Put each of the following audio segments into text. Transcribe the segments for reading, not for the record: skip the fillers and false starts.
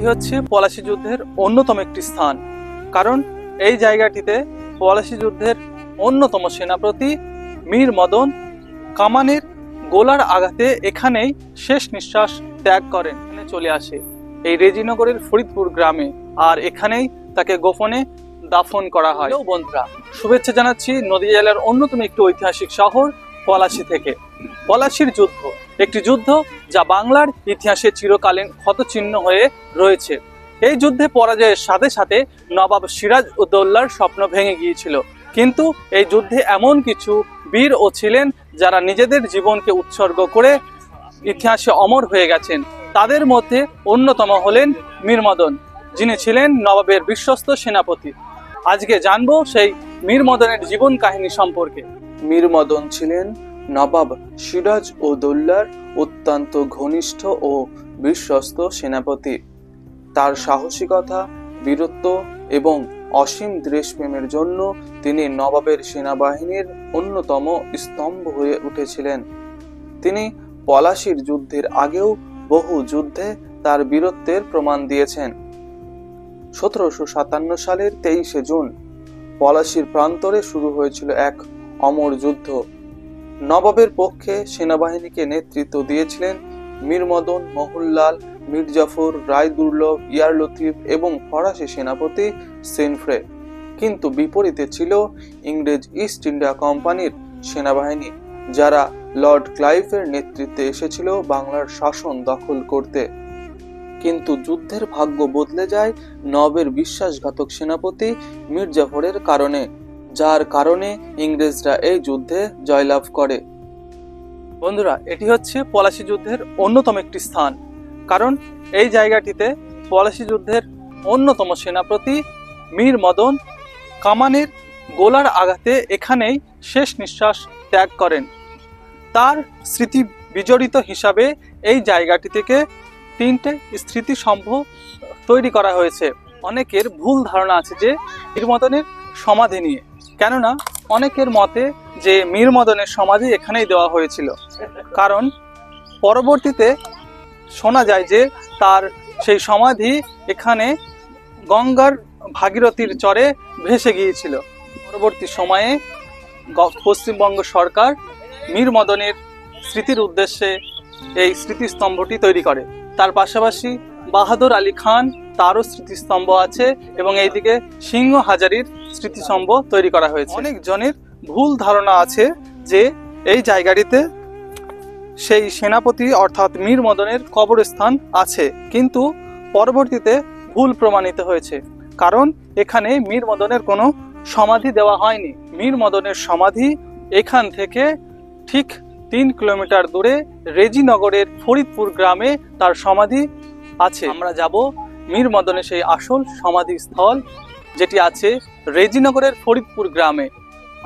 হচ্ছে পলাশী যুদ্ধের অন্যতম একটি স্থান, কারণ এই জায়গাটিতে পলাশী যুদ্ধের অন্যতম সেনাপতি মীর মদন কামানের গোলার আঘাতে এখানেই শেষ নিঃশ্বাস ত্যাগ করেন। চলে আসে এই রেজিনগরের ফরিদপুর গ্রামে, আর এখানেই তাকে গোপনে দাফন করা হয়। বন্ধুরা, শুভেচ্ছা জানাচ্ছি নদীয়া জেলার অন্যতম একটি ঐতিহাসিক শহর পলাশী থেকে। পলাশীর যুদ্ধ একটি যুদ্ধ যা বাংলার ইতিহাসে চিরকালীন ক্ষতচিহ্ন হয়ে রয়েছে। এই যুদ্ধে পরাজয়ের সাথে সাথে নবাব সিরাজ উদ্দৌলার স্বপ্ন ভেঙে গিয়েছিল, কিন্তু এই যুদ্ধে এমন কিছু বীর ও ছিলেন যারা নিজেদের জীবনকে উৎসর্গ করে ইতিহাসে অমর হয়ে গেছেন। তাদের মধ্যে অন্যতম হলেন মীর মদন, যিনি ছিলেন নবাবের বিশ্বস্ত সেনাপতি। আজকে জানবো সেই মীর মদনের জীবন কাহিনী সম্পর্কে। মীর মদন ছিলেন নবাব সিরাজ উদ্দৌলার অত্যন্ত ঘনিষ্ঠ ও বিশ্বস্ত সেনাপতি। তার সাহসিকতা, বীরত্ব এবং অসীম দেশপ্রেমের জন্য তিনি নবাবের সেনাবাহিনীর অন্যতম স্তম্ভ হয়ে উঠেছিলেন। তিনি পলাশীর যুদ্ধের আগেও বহু যুদ্ধে তার বীরত্বের প্রমাণ দিয়েছেন। 1757 সালের 23শে জুন পলাশীর প্রান্তরে শুরু হয়েছিল এক অমর যুদ্ধ। নবাবের পক্ষে সেনাবাহিনীকে নেতৃত্ব দিয়েছিলেন মীর মদন, মোহনলাল, মির্জাফর, রায়দুর্লভ, ইয়ার লতিফ এবং ফরাসি সেনাপতি সেনফ্রে। কিন্তু বিপরীতে ছিল ইংরেজ ইস্ট ইন্ডিয়া কোম্পানির সেনাবাহিনী, যারা লর্ড ক্লাইভের নেতৃত্বে এসেছিল বাংলার শাসন দখল করতে। কিন্তু যুদ্ধের ভাগ্য বদলে যায় নবাবের বিশ্বাসঘাতক সেনাপতি মির্জাফরের কারণে, যার কারণে ইংরেজরা এই যুদ্ধে জয়লাভ করে। বন্ধুরা, এটি হচ্ছে পলাশী যুদ্ধের অন্যতম একটি স্থান, কারণ এই জায়গাটিতে পলাশী যুদ্ধের অন্যতম সেনাপতি মীর মদন কামানের গোলার আঘাতে এখানেই শেষ নিঃশ্বাস ত্যাগ করেন। তার স্মৃতি বিজড়িত হিসাবে এই জায়গাটি থেকে 3টে স্মৃতিস্তম্ভ তৈরি করা হয়েছে। অনেকের ভুল ধারণা আছে যে মীর মদনের সমাধি নিয়ে, কেননা অনেকের মতে যে মীর মদনের সমাধি এখানেই দেওয়া হয়েছিল, কারণ পরবর্তীতে শোনা যায় যে তার সেই সমাধি এখানে গঙ্গার ভাগীরথীর চরে ভেসে গিয়েছিল। পরবর্তী সময়ে পশ্চিমবঙ্গ সরকার মীর মদনের স্মৃতির উদ্দেশ্যে এই স্মৃতিস্তম্ভটি তৈরি করে। তার পাশাপাশি বাহাদুর আলী খান, তারও স্মৃতিস্তম্ভ আছে, এবং এইদিকে সিংহ হাজারির স্মৃতিস্তম্ভ তৈরি করা হয়েছে। অনেক জনের ভুল ধারণা আছে যে এই জায়গাটিতে সেই সেনাপতি অর্থাৎ মীর মদনের কবরস্থান আছে, কিন্তু পরবর্তীতে ভুল প্রমাণিত হয়েছে, কারণ এখানে মীর মদনের কোনো সমাধি দেওয়া হয়নি। মীর মদনের সমাধি এখান থেকে ঠিক 3 কিলোমিটার দূরে রেজিনগরের ফরিদপুর গ্রামে তার সমাধি আছে। আমরা যাব মীর মদনের সেই আসল সমাধি স্থল, যেটি আছে রেজিনগরের ফরিদপুর গ্রামে।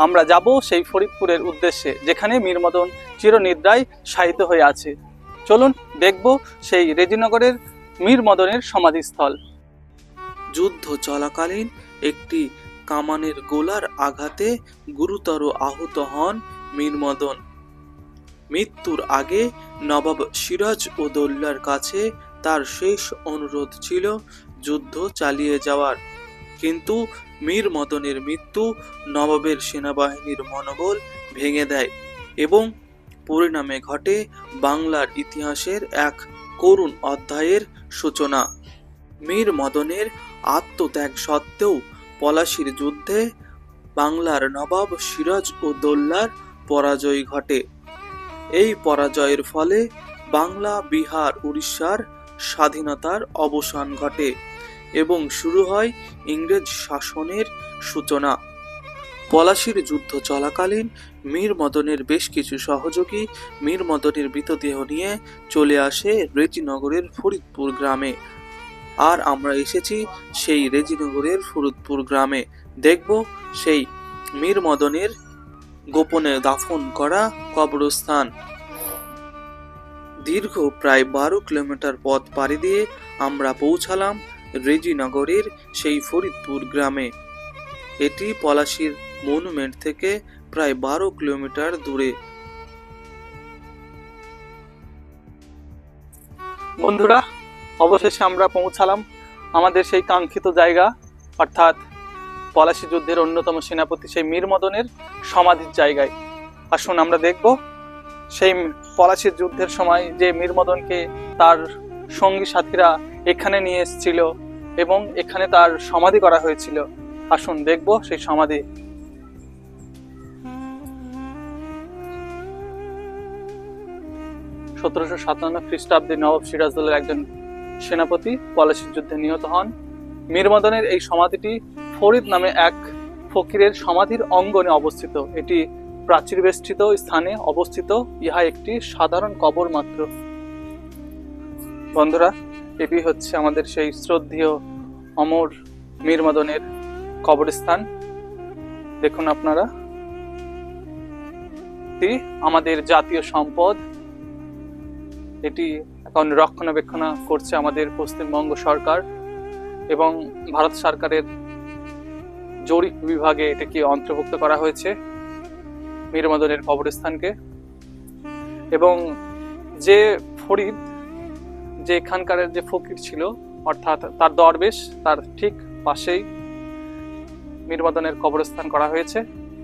আমরা যাব সেই ফরিদপুরের উদ্দেশ্যে, যেখানে মীর মদন চিরনিদ্রায় শায়িত হয়ে আছে। চলুন দেখব সেই রেজিনগরের মীর মদনের সমাধিস্থল। যুদ্ধ চলাকালীন একটি কামানের গোলার আঘাতে গুরুতর আহত হন মীর মদন। মৃত্যুর আগে নবাব সিরাজ উদ্দৌলার কাছে তার শেষ অনুরোধ ছিল যুদ্ধ চালিয়ে যাওয়ার, কিন্তু মীর মদনের মৃত্যু নবাবের সেনাবাহিনীর মনোবল ভেঙে দেয় এবং পরিণামে ঘটে বাংলার ইতিহাসের এক করুণ অধ্যায়ের সূচনা। মীর মদনের আত্মত্যাগ সত্ত্বেও পলাশীর যুদ্ধে বাংলার নবাব সিরাজ উদ্দৌলার পরাজয় ঘটে। এই পরাজয়ের ফলে বাংলা, বিহার, উড়িষ্যার স্বাধীনতার অবসান ঘটে এবং শুরু হয় ইংরেজ শাসনের সূচনা। পলাশীর যুদ্ধ চলাকালীন মীর মদনের বেশ কিছু সহযোগী মীর মদনের মৃতদেহ নিয়ে চলে আসে রেজিনগরের ফরিদপুর গ্রামে। আর আমরা এসেছি সেই রেজিনগরের ফরিদপুর গ্রামে, দেখব সেই মীর মদনের গোপনে দাফন করা কবরস্থান। দীর্ঘ প্রায় 12 কিলোমিটার পথ পাড়ি দিয়ে আমরা পৌঁছালাম রেজিনগরের সেই ফরিদপুর গ্রামে। এটি পলাশীর মনুমেন্ট থেকে প্রায় 12 কিলোমিটার দূরে। বন্ধুরা, অবশেষে আমরা পৌঁছালাম আমাদের সেই কাঙ্ক্ষিত জায়গা, অর্থাৎ পলাশী যুদ্ধের অন্যতম সেনাপতি সেই মীর মদনের সমাধির জায়গায়। আসুন আমরা দেখব সেই পলাশীর যুদ্ধের সময় যে মীর মদনকে তার সঙ্গী সাথীরা এখানে নিয়ে এসেছিল এবং এখানে তার সমাধি করা হয়েছিল। আসুন দেখব সেই সমাধি। সতেরোশো 1757 খ্রিস্টাব্দে নবাব সিরাজদৌলের একজন সেনাপতি পলাশীর যুদ্ধে নিহত হন। মীর মদনের এই সমাধিটি ফরিদ নামে এক ফকিরের সমাধির অঙ্গনে অবস্থিত। এটি প্রাচীর বেষ্টিত স্থানে অবস্থিত। ইহা একটি সাধারণ কবর মাত্র। বন্ধুরা, এটি হচ্ছে আমাদের সেই শ্রদ্ধেয় অমর মীর মদনের কবরস্থান। দেখুন আপনারা, এটি আমাদের জাতীয় সম্পদ। এটি এখন রক্ষণাবেক্ষণ করছে আমাদের পশ্চিমবঙ্গ সরকার এবং ভারত সরকারের জরিপ বিভাগে এটাকে অন্তর্ভুক্ত করা হয়েছে মীর মদনের কবরস্থানকে। এবং যে ফরিদ, যে এখানকার যে ফকির ছিল, অর্থাৎ তার দরবেশ, তার ঠিক পাশেই মীর মদনের কবরস্থান করা হয়েছে।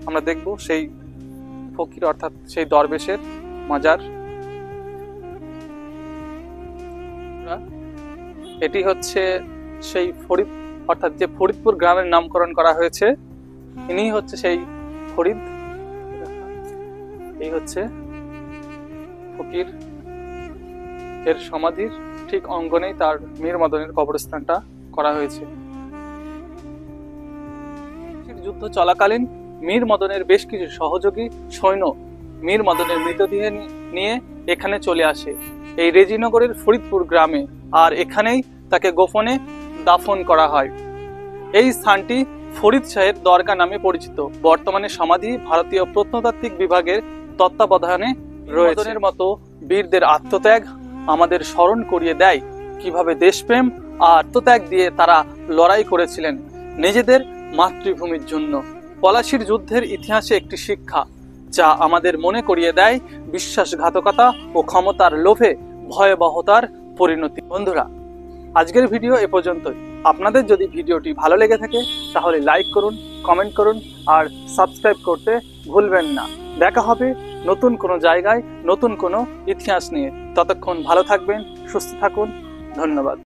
আমরা দেখব সেই ফকির অর্থাৎ সেই দরবেশের মাজার। এটি হচ্ছে সেই ফরিদ, অর্থাৎ যে ফরিদপুর গ্রামের নামকরণ করা হয়েছে, ইনি হচ্ছে সেই ফরিদ। এই হচ্ছে ফকির, এর সমাধির ঠিক অঙ্গনেই তার মীর মদনের কবরস্থানটা করা হয়েছে। যুদ্ধ চলাকালীন মীর মদনের বেশ কিছু সহযোগী সৈন্য মীর মদনের মৃতদেহ নিয়ে এখানে চলে আসে এই রেজিনগরের ফরিদপুর গ্রামে, আর এখানেই তাকে গোপনে দাফন করা হয়। এই স্থানটি ফরিদ শাহের দরগা নামে পরিচিত। বর্তমানে সমাধি ভারতীয় প্রত্নতাত্ত্বিক বিভাগের তত্ত্বাবধানে রয়েছে। মদনের মতো বীরদের আত্মত্যাগ আমাদের স্মরণ করিয়ে দেয় কিভাবে দেশপ্রেম আর আত্মত্যাগ দিয়ে তারা লড়াই করেছিলেন নিজেদের মাতৃভূমির জন্য। পলাশীর যুদ্ধের ইতিহাসে একটি শিক্ষা, যা আমাদের মনে করিয়ে দেয় বিশ্বাসঘাতকতা ও ক্ষমতার লোভে ভয়াবহতার পরিণতি। বন্ধুরা, আজকের ভিডিও এ পর্যন্তই। আপনাদের যদি ভিডিওটি ভালো লেগে থাকে তাহলে লাইক করুন, কমেন্ট করুন আর সাবস্ক্রাইব করতে ভুলবেন না। দেখা হবে নতুন কোনো জায়গায় নতুন কোনো ইতিহাস নিয়ে। ততক্ষণ ভালো থাকবেন, সুস্থ থাকুন। ধন্যবাদ।